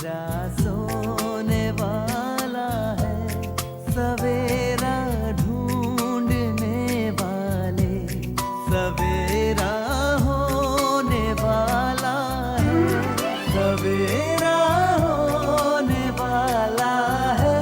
मेरा सोने वाला है, सवेरा ढूंढने वाले, सवेरा होने वाला है, सवेरा होने वाला है।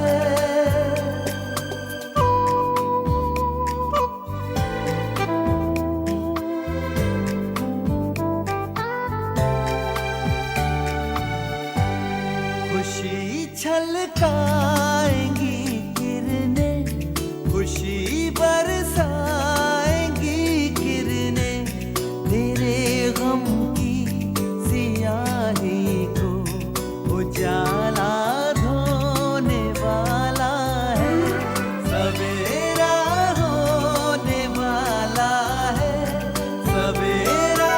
खुशी छलकाएंगी किरणें, खुशी बरसाएंगी किरणें, तेरे गम की सियाही को उजाला धोने वाला है, सवेरा होने वाला है, सवेरा।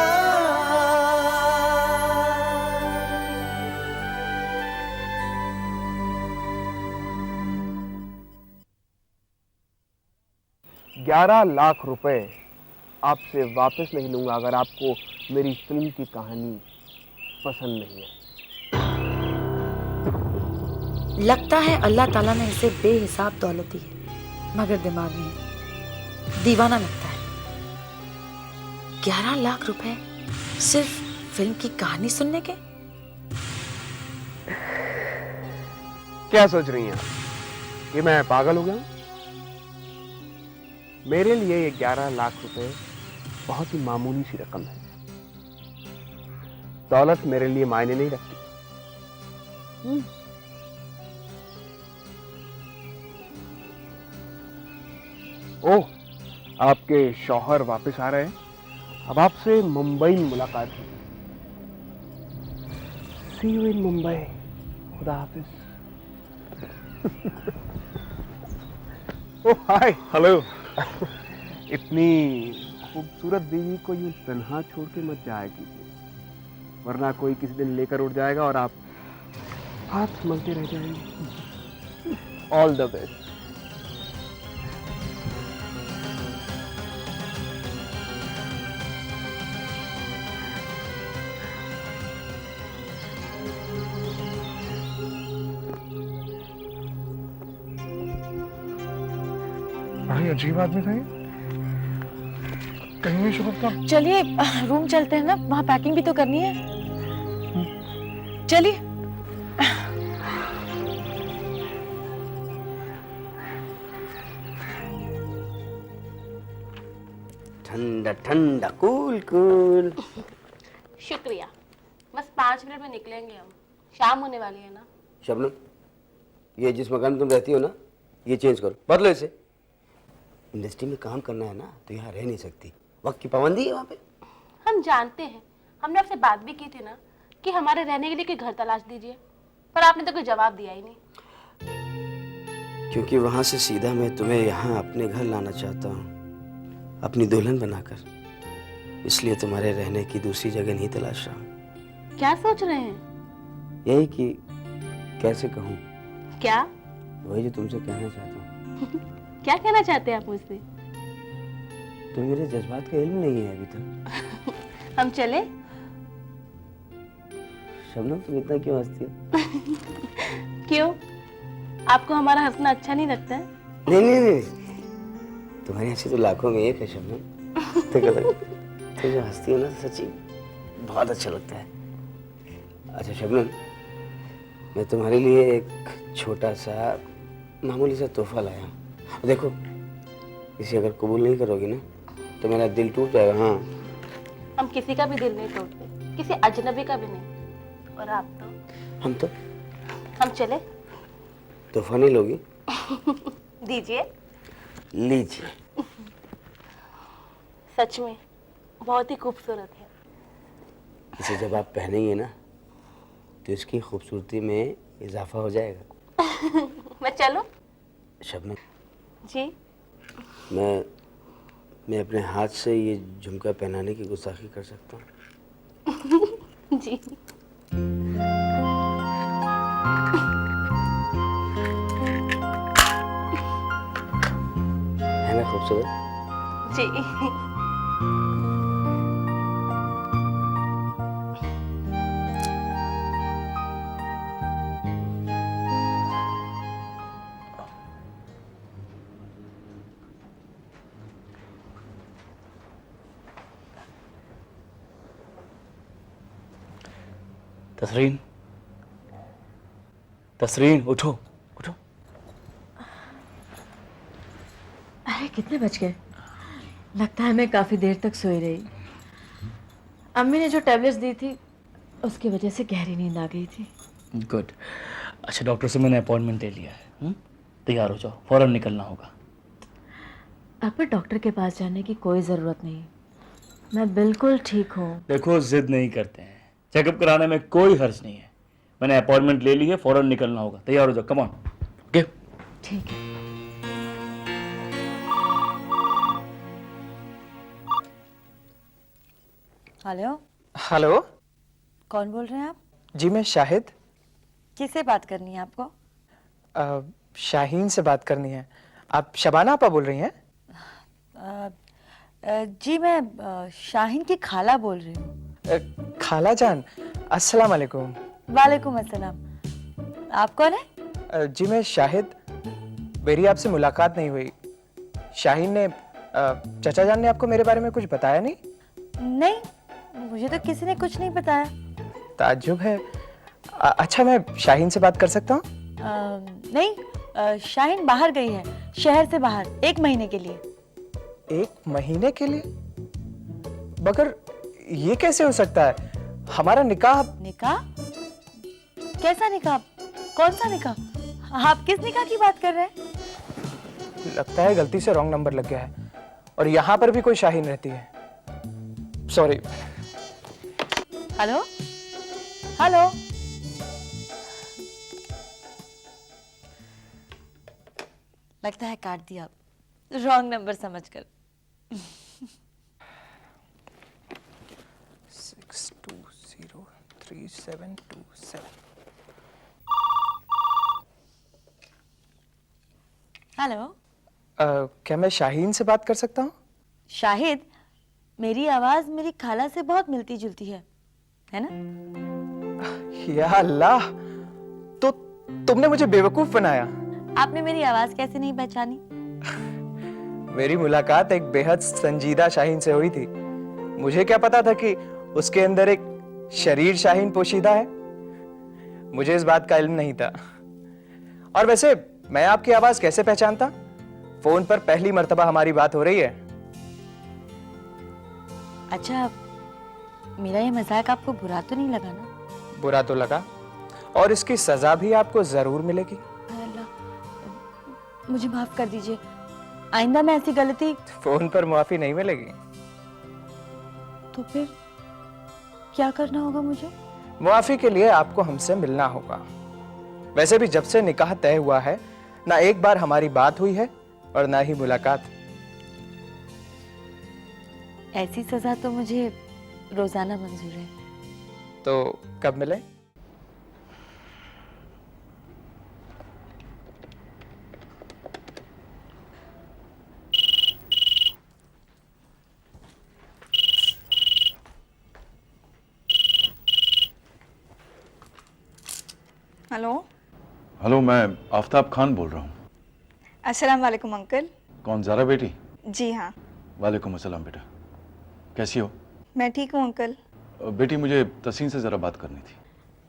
₹11 लाख आपसे वापस नहीं लूंगा अगर आपको मेरी फिल्म की कहानी पसंद नहीं है। लगता है अल्लाह ताला ने इसे बेहिसाब दौलत दी है, मगर दिमाग नहीं, दीवाना लगता है। 11 लाख रुपए सिर्फ फिल्म की कहानी सुनने के? क्या सोच रही हैं आप कि मैं पागल हो गया हूं? मेरे लिए ये 11 लाख बहुत ही मामूली सी रकम है। दौलत मेरे लिए मायने नहीं रखती। ओह, आपके शौहर वापस आ रहे हैं। अब आपसे मुंबई में मुलाकात होगी। सी यू इन मुंबई। खुदा हाफिज। ओह हाय, हेलो। इतनी खूबसूरत बीवी को यूं तन्हा छोड़ के मत जाया कीजिए, वरना कोई किसी दिन लेकर उड़ जाएगा और आप हाथ मलते रह जाएंगे। All the best. बड़ी अजीब आदमी था ये, कहीं नहीं शुभकता। चलिए रूम चलते हैं ना, वहाँ पैकिंग भी तो करनी है। चलिए। ठंडा ठंडा कूल कूल। शुक्रिया, बस 5 मिनट में निकलेंगे हम, शाम होने वाली है ना। शबनम, ये जिस मकान में तुम रहती हो ना, ये चेंज करो, बदलो इसे। इंडस्ट्री में काम करना है ना तो यहाँ रह नहीं सकती, वक्त की पाबंदी है वहाँ पे। हम जानते हैं, हमने आपसे बात भी की थी ना कि हमारे रहने के लिए कोई घर तलाश दीजिए, पर आपने तो कोई जवाब दिया ही नहीं। क्योंकि वहाँ से सीधा मैं तुम्हें यहाँ अपने घर लाना चाहता हूँ, अपनी दुल्हन बनाकर। इसलिए तुम्हारे रहने की दूसरी जगह नहीं तलाश रहा हूँ। क्या सोच रहे हैं? यही कि कैसे कहूँ, क्या? वही जो तुमसे कहना चाहता हूँ। क्या कहना चाहते हैं आप मुझसे? तो मेरे जज्बात का इल्म नहीं है अभी तक। हम चले? शबनम, तुम इतना क्यों हंसती हो? क्यों, आपको हमारा हंसना अच्छा नहीं लगता है? नहीं नहीं नहीं, तुम्हारी हंसी तो लाखों में एक है शबनम। तो जो हंसती हो ना, सच्ची बहुत अच्छा लगता है। अच्छा शबनम, मैं तुम्हारे लिए एक छोटा सा मामूली सा तोहफा लाया हूँ। देखो, इसे अगर कबूल नहीं करोगी ना तो मेरा दिल टूट जाएगा। हाँ, हम किसी का भी दिल नहीं तोड़ते, किसी अजनबी का भी नहीं। और आप तो? हम चले? तोहफा नहीं लोगी? दीजिए। लीजिए। सच में बहुत ही खूबसूरत है। इसे जब आप पहनेंगे ना तो इसकी खूबसूरती में इजाफा हो जाएगा। मैं चलूं? शबनम जी। मैं अपने हाथ से ये झुमका पहनाने की गुस्ताखी कर सकता हूँ? जी। है ना खूबसूरत? जी। तसरीन, तसरीन उठो उठो। अरे कितने बज गए? लगता है मैं काफी देर तक सोई रही। अम्मी ने जो टैबलेट्स दी थी उसकी वजह से गहरी नींद आ गई थी। गुड। अच्छा, डॉक्टर से मैंने अपॉइंटमेंट ले लिया है। तैयार हो जाओ, फौरन निकलना होगा। अब पर डॉक्टर के पास जाने की कोई ज़रूरत नहीं, मैं बिल्कुल ठीक हूँ। देखो, जिद नहीं करते हैं, चेकअप कराने में कोई हर्ज नहीं है। मैंने अपॉइंटमेंट ले ली है, फौरन निकलना होगा। तैयार हो जाओ, कम ऑन। ओके, ठीक है। Hello, hello. कौन बोल रहे हैं आप? जी मैं शाहिद। किससे बात करनी है आपको? शाहीन से बात करनी है। आप शबाना आपा बोल रही हैं? जी मैं शाहीन की खाला बोल रही हूँ। खाला जान, अस्सलाम वालेकुम। वालेकुम अस्सलाम। आप कौन है? जी मैं शाहिद। मेरी आपसे मुलाकात नहीं हुई। शाहीन ने चाचा जान ने आपको मेरे बारे में कुछ बताया नहीं? नहीं, मुझे तो किसी ने कुछ नहीं बताया। ताज्जुब है। अच्छा, मैं शाहीन से बात कर सकता हूँ? नहीं, शाहीन बाहर गई है, शहर से बाहर 1 महीने के लिए। 1 महीने के लिए? मगर ये कैसे हो सकता है? हमारा निकाह। निकाह? कैसा निकाह? कौन सा निकाह? आप किस निकाह की बात कर रहे हैं? लगता है गलती से रॉन्ग नंबर लग गया है और यहाँ पर भी कोई शाहीन रहती है। सॉरी। Hello, hello. लगता है काट दिया, रॉन्ग नंबर समझकर। 6203727। हेलो। क्या मैं शाहीन से बात कर सकता हूँ? शाहिद, मेरी आवाज मेरी खाला से बहुत मिलती जुलती है ना? या अल्लाह, तो तुमने मुझे बेवकूफ बनाया। आपने मेरी आवाज कैसे नहीं पहचानी? मेरी मुलाकात एक बेहद संजीदा शाहीन से हुई थी। मुझे क्या पता था कि उसके अंदर एक शरीर शाहीन पोशीदा है। मुझे इस बात का इल्म नहीं था। और वैसे मैं आपकी आवाज कैसे पहचानता? फोन पर पहली मर्तबा हमारी बात हो रही है। अच्छा, मेरा ये मजाक आपको बुरा तो नहीं लगा ना? बुरा तो लगा, और इसकी सजा भी आपको जरूर मिलेगी। अल्लाह, मुझे माफ कर दीजिए। आइंदा मैं ऐसी गलती। फोन पर माफी नहीं मिलेगी। तो फिर क्या करना होगा मुझे? मुआफी के लिए आपको हमसे मिलना होगा। वैसे भी जब से निकाह तय हुआ है, ना एक बार हमारी बात हुई है और ना ही मुलाकात। ऐसी सजा तो मुझे रोजाना मंजूर है। तो कब मिले? हेलो। हेलो, मैं आफ्ताब खान बोल रहा हूँ। अस्सलाम वालेकुम अंकल। कौन, ज़ारा बेटी? जी हाँ। वालेकुम अस्सलाम बेटा, कैसी हो? मैं ठीक हूँ अंकल। बेटी, मुझे तसीन से ज़रा बात करनी थी।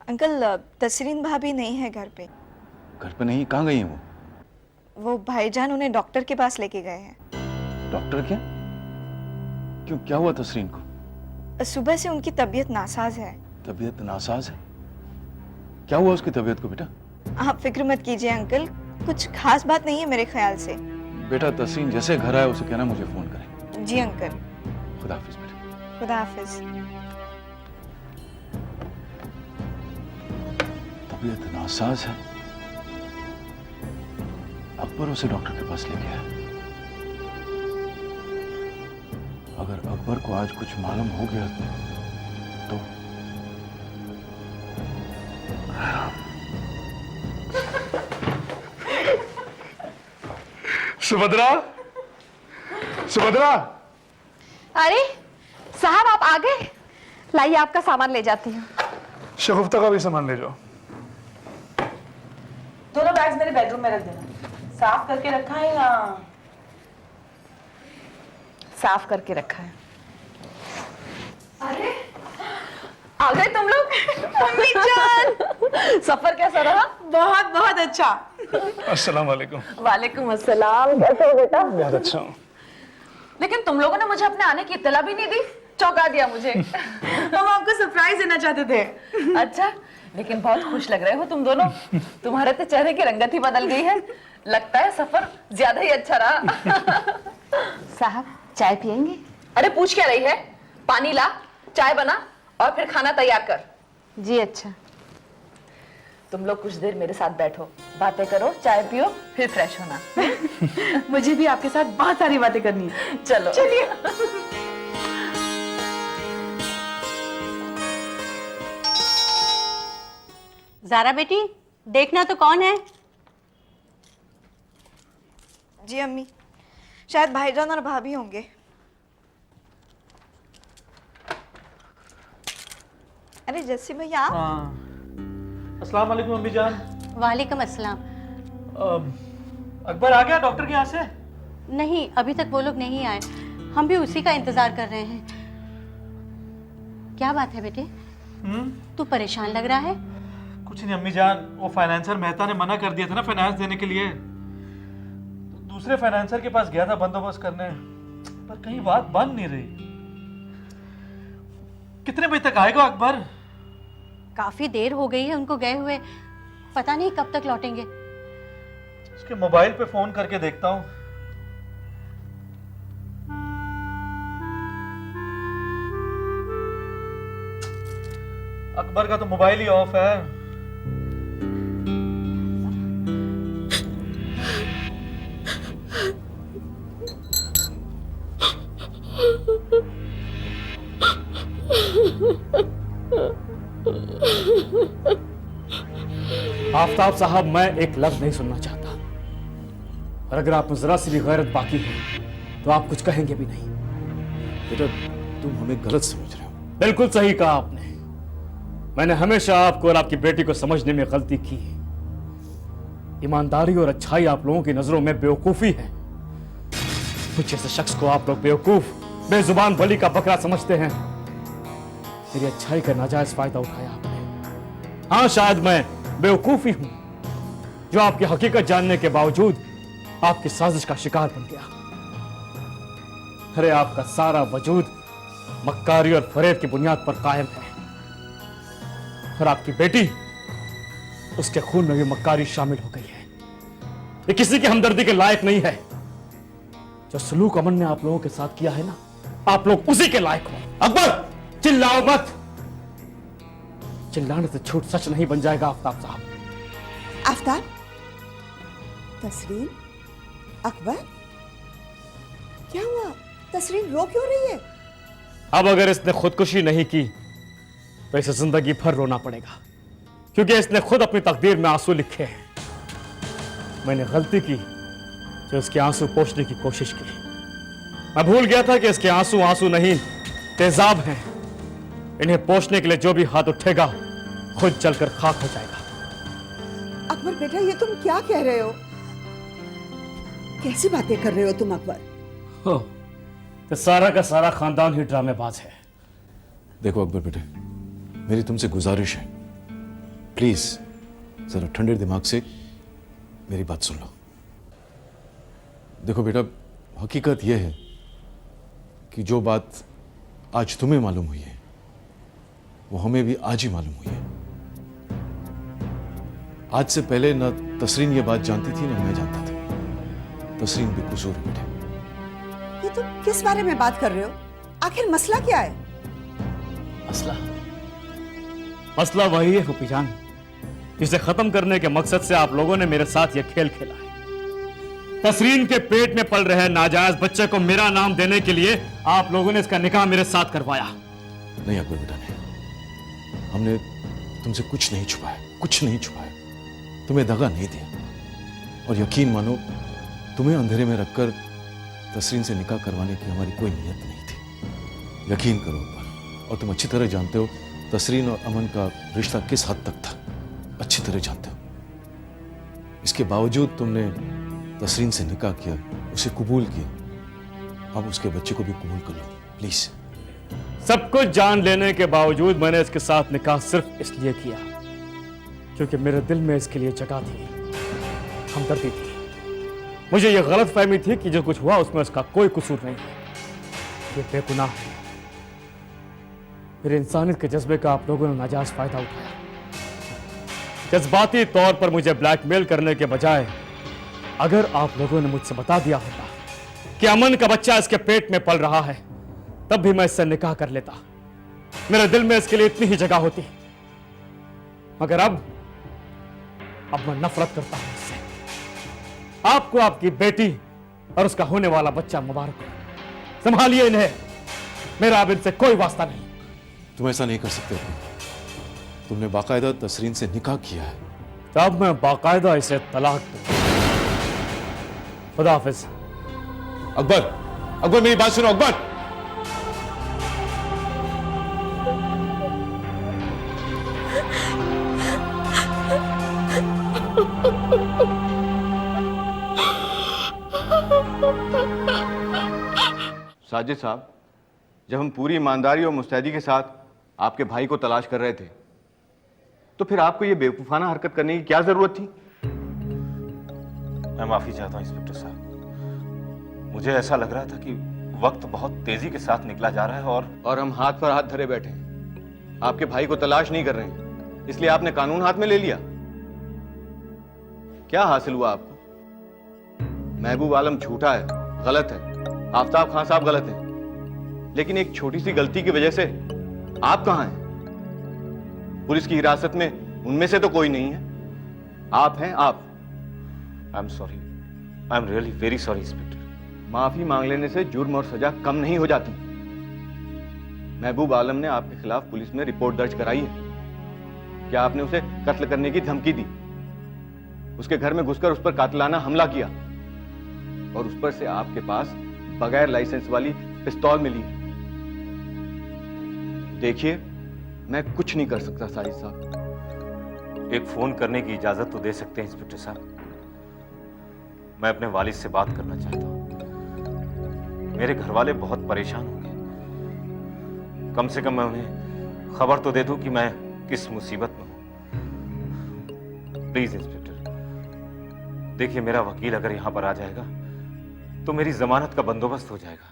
अंकल, तसरीन भाभी नहीं है घर पे। घर पे नहीं? कहाँ गई हैं वो? वो भाईजान उन्हें डॉक्टर के पास लेके गए हैं। डॉक्टर? क्या? क्यों, क्या हुआ तसरीन को? सुबह से उनकी तबीयत नासाज है। तबीयत नासाज है? क्या हुआ उसकी तबीयत को बेटा? आप फिक्र मत कीजिए अंकल, कुछ खास बात नहीं है मेरे ख्याल से। बेटा, तसरीन जैसे घर आए उसे कहना मुझे फ़ोन करें। जी अंकल। खुदा हाफिज बेटा। खुदा हाफिज। तबीयत नासाज है? अकबर उसे डॉक्टर के पास ले गया। अगर अकबर को आज कुछ मालूम हो गया तो सुभद्रा, सुभद्रा। अरे साहब, आप आ गए। लाइए, आपका सामान ले जाती हूँ। शगुफ्ता का भी सामान ले जाओ। दोनों बैग्स मेरे बेडरूम में रख देना। साफ करके रखा है या? साफ करके रखा है। अरे आ गए तुम लोग। मम्मी जान, सफर कैसा रहा? बहुत बहुत अच्छा। अस्सलाम वालेकुम। वालेकुम अस्सलाम। कैसे हो बेटा? बहुत अच्छा हूँ। लेकिन तुम लोगों ने मुझे अपने आने की इत्तला भी नहीं दी, चौंका दिया मुझे। हम आपको सरप्राइज देना चाहते थे। अच्छा, लेकिन बहुत खुश लग रहे हो तुम दोनों। तुम्हारे तो चेहरे की रंगत ही बदल गई है। लगता है सफर ज्यादा ही अच्छा रहा। साहब, चाय पियेंगे? अरे पूछ क्या रही है? पानी ला, चाय बना और फिर खाना तैयार कर। जी अच्छा। तुम लोग कुछ देर मेरे साथ बैठो, बातें करो, चाय पियो, फिर फ्रेश होना। मुझे भी आपके साथ बहुत सारी बातें करनी है। चलो चलिए। ज़ारा बेटी, देखना तो कौन है? जी अम्मी, शायद भाईजान और भाभी होंगे। अरे जस्सी भैया आप? अस्सलाम वालेकुम अम्मी जान। वालेकुम अस्सलाम। अकबर आ गया डॉक्टर के यहाँ से? नहीं, अभी तक वो लोग नहीं आए। हम भी उसी का इंतजार कर रहे हैं। क्या बात है बेटे? तू परेशान लग रहा है? कुछ नहीं अम्मी जान, वो फाइनेंसर मेहता ने मना कर दिया था ना फाइनेंस देने के लिए। दूसरे फाइनेंसर के पास गया था बंदोबस्त करने, पर कहीं बात बन नहीं रही। कितने बजे तक आएगा अकबर? काफी देर हो गई है उनको गए हुए, पता नहीं कब तक लौटेंगे। उसके मोबाइल पे फोन करके देखता हूँ। अकबर का तो मोबाइल ही ऑफ है। आफताब साहब, मैं एक लफ्ज नहीं सुनना चाहता, और अगर आप में जरा सी भी गैरत बाकी है तो आप कुछ कहेंगे भी नहीं। बेटा, तुम हमें गलत समझ रहे हो। बिल्कुल सही कहा आपने। मैंने हमेशा आपको और आपकी बेटी को समझने में गलती की है। ईमानदारी और अच्छाई आप लोगों की नजरों में बेवकूफी है। कुछ ऐसे शख्स को आप लोग बेवकूफ, बेजुबान बली का बकरा समझते हैं। मेरी अच्छाई का नाजायज फायदा उठाया आपने। हाँ, शायद मैं बेवकूफी हूं जो आपकी हकीकत जानने के बावजूद आपकी साजिश का शिकार बन गया। अरे आपका सारा वजूद मक्कारी और फरेब की बुनियाद पर कायम है, और आपकी बेटी, उसके खून में भी मक्कारी शामिल हो गई है। ये किसी की हमदर्दी के लायक नहीं है। जो सलूक अमन ने आप लोगों के साथ किया है ना, आप लोग उसी के लायक हो। अकबर, चिल्लाओ मत। चिल्लाने से झूठ सच नहीं बन जाएगा आफताब साहब। आफ्ताब, तसरीन, अकबर, क्या हुआ? तसरीन रो क्यों रही है? अब अगर इसने खुदकुशी नहीं की तो इसे जिंदगी भर रोना पड़ेगा, क्योंकि इसने खुद अपनी तकदीर में आंसू लिखे हैं। मैंने गलती की जो इसके आंसू पोंछने की कोशिश की। मैं भूल गया था कि इसके आंसू आंसू नहीं, तेजाब हैं। इन्हें पोंछने के लिए जो भी हाथ उठेगा खुद जलकर खाक हो जाएगा। अकबर बेटा, ये तुम क्या कह रहे हो? कैसी बातें कर रहे हो तुम अकबर? हो, तो सारा का सारा खानदान ही ड्रामेबाज है। देखो अकबर बेटे, मेरी तुमसे गुजारिश है, प्लीज जरा ठंडे दिमाग से मेरी बात सुन लो। देखो बेटा, हकीकत यह है कि जो बात आज तुम्हें मालूम हुई है वो हमें भी आज ही मालूम हुई है। आज से पहले न तसरीन ये बात जानती थी न मैं जानता था। तसरीन बेकसूर है बेटे। ये तुम किस बारे में बात कर रहे हो? आखिर मसला क्या है? मसला वही है फूफी जान, जिसे खत्म करने के मकसद से आप लोगों ने मेरे साथ यह खेल खेला है। तसरीन के पेट में पल रहे नाजायज बच्चे को मेरा नाम देने के लिए आप लोगों ने इसका निकाह मेरे साथ करवाया। नहीं अकबर बेटा, नहीं, हमने तुमसे कुछ नहीं छुपाया, कुछ नहीं छुपाया, तुम्हें दगा नहीं दिया। और यकीन मानो, तुम्हें अंधेरे में रखकर तसरीन से निकाह करवाने की हमारी कोई नीयत नहीं थी। यकीन करो अकबर, और तुम अच्छी तरह जानते हो तसरीन और अमन का रिश्ता किस हद तक था, अच्छी तरह जानते हो। इसके बावजूद तुमने तसरीन से निकाह किया, उसे कबूल किया। अब उसके बच्चे को भी कबूल कर लो प्लीज। सब कुछ जान लेने के बावजूद मैंने इसके साथ निकाह सिर्फ इसलिए किया क्योंकि मेरे दिल में इसके लिए जगह थी, हमदर्दी थी। मुझे यह गलत फहमी थी कि जो कुछ हुआ उसमें उसका कोई कसूर नहीं है, ये बेगुनाह है। मेरे इंसानियत के जज्बे का आप लोगों ने नाजायज फायदा उठाया। जज्बाती तौर पर मुझे ब्लैकमेल करने के बजाय अगर आप लोगों ने मुझसे बता दिया होता कि अमन का बच्चा इसके पेट में पल रहा है, तब भी मैं इससे निकाह कर लेता। मेरे दिल में इसके लिए इतनी ही जगह होती। मगर अब मैं नफरत करता हूं इससे। आपको आपकी बेटी और उसका होने वाला बच्चा मुबारक हो। संभालिए इन्हें, मेरा अब इनसे कोई वास्ता नहीं। तुम ऐसा नहीं कर सकते। तुमने बाकायदा तसरीन से निकाह किया है। तब मैं बाकायदा इसे तलाक दूं। खुदा हाफिज। अकबर, मेरी बात सुनो अकबर। साजिद साहब, जब हम पूरी ईमानदारी और मुस्तैदी के साथ आपके भाई को तलाश कर रहे थे, तो फिर आपको यह बेवकूफाना हरकत करने की क्या जरूरत थी? मैं माफी चाहता हूं इंस्पेक्टर साहब। मुझे ऐसा लग रहा था कि वक्त बहुत तेजी के साथ निकला जा रहा है और हम हाथ पर हाथ धरे बैठे हैं। आपके भाई को तलाश नहीं कर रहे हैं, इसलिए आपने कानून हाथ में ले लिया। क्या हासिल हुआ आपको? महबूब आलम झूठा है, गलत है, आफ्ताब खान साहब गलत हैं, लेकिन एक छोटी सी गलती की वजह से आप कहां हैं? पुलिस की हिरासत में उनमें से तो कोई नहीं है, आप हैं आप। I am sorry, I am really very sorry inspector. माफी मांग लेने से जुर्म और सजा कम नहीं हो जाती। महबूब आलम ने आपके खिलाफ पुलिस में रिपोर्ट दर्ज कराई है। क्या आपने उसे कत्ल करने की धमकी दी, उसके घर में घुसकर उस पर कातिलाना हमला किया, और उस पर से आपके पास बगैर लाइसेंस वाली पिस्तौल मिली है? देखिए, मैं कुछ नहीं कर सकता साजिद साहब। एक फोन करने की इजाजत तो दे सकते हैं इंस्पेक्टर साहब। मैं अपने वालिद से बात करना चाहता हूं। मेरे घर वाले बहुत परेशान होंगे। कम से कम मैं उन्हें खबर तो दे दूं कि मैं किस मुसीबत में हूं। प्लीज इंस्पेक्टर, देखिए मेरा वकील अगर यहां पर आ जाएगा तो मेरी जमानत का बंदोबस्त हो जाएगा।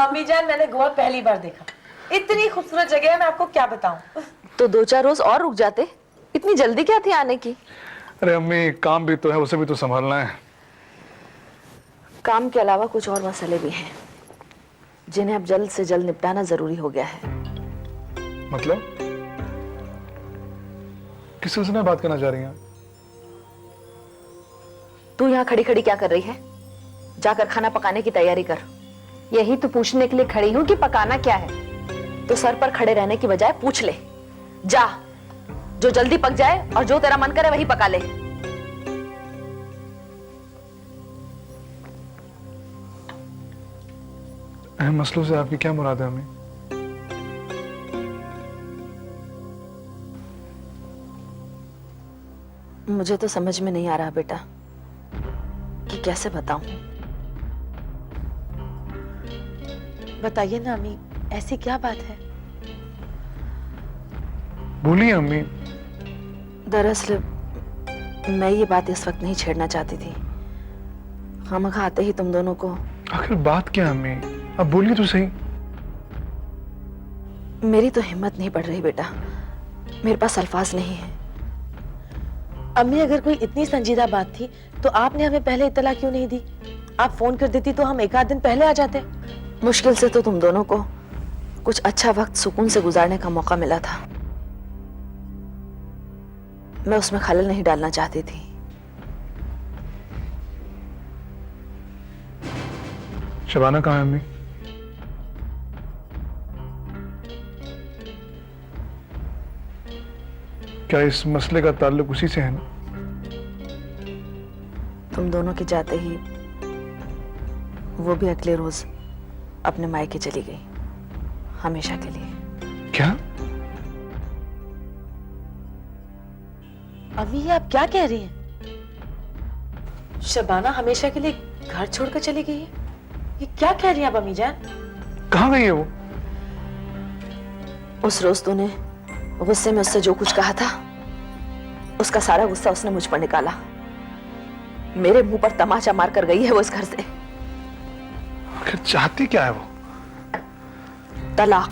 अम्मी जान, मैंने गोवा पहली बार देखा। इतनी खूबसूरत जगह है, मैं आपको क्या बताऊं। तो 2-4 रोज और रुक जाते। इतनी जल्दी क्या थी आने की? अरे अम्मी, काम भी तो है, उसे भी तो संभालना है। काम के अलावा कुछ और मसले भी हैं जिन्हें अब जल्द से जल्द निपटाना जरूरी हो गया है। मतलब किस सिलसिले में बात करना चाह रही हैं? तू यहाँ खड़ी खड़ी क्या कर रही है? जाकर खाना पकाने की तैयारी कर। यही तो पूछने के लिए खड़ी हूँ कि पकाना क्या है। तो सर पर खड़े रहने की बजाय पूछ ले। जा, जो जल्दी पक जाए और जो तेरा मन करे वही पका ले। अहम मसलों से आपकी क्या मुराद है अम्मी? मुझे तो समझ में नहीं आ रहा बेटा कि कैसे बताऊं। बताइए ना अम्मी, ऐसी क्या बात है? बोलिए अम्मी। दरअसल मैं ये बात इस वक्त नहीं छेड़ना चाहती थी। खामखा आते ही तुम दोनों को। आखिर बात क्या अम्मी? अब बोलिए तो सही। मेरी तो हिम्मत नहीं पड़ रही बेटा, मेरे पास अल्फाज नहीं है। अम्मी, अगर कोई इतनी संजीदा बात थी तो आपने हमें पहले इत्तला क्यों नहीं दी? आप फोन कर देती तो हम 1 आध दिन पहले आ जाते। मुश्किल से तो तुम दोनों को कुछ अच्छा वक्त सुकून से गुजारने का मौका मिला था। मैं उसमें खलल नहीं डालना चाहती थी। शबाना कहाँ है अम्मी? क्या इस मसले का ताल्लुक उसी से है ना? तुम दोनों के जाते ही वो भी अगले रोज अपने मायके चली गई, हमेशा के लिए। क्या? अम्मी, ये आप क्या कह रही हैं? शबाना हमेशा के लिए घर छोड़कर चली गई है। ये क्या कह रही हैं आप अम्मी जान? कहाँ गई है वो? उस रोज तूने गुस्से में उससे जो कुछ कहा था, उसका सारा गुस्सा उसने मुझ पर निकाला। मेरे मुंह पर तमाचा मार कर गई है वो इस घर से। आखिर चाहती क्या है वो? तलाक।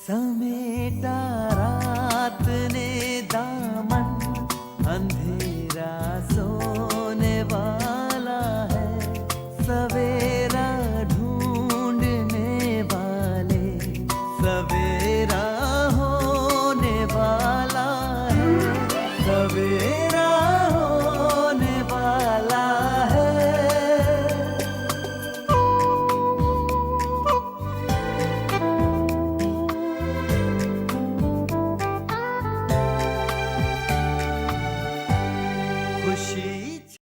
समेटा रात ने दामन, अंधेरा सो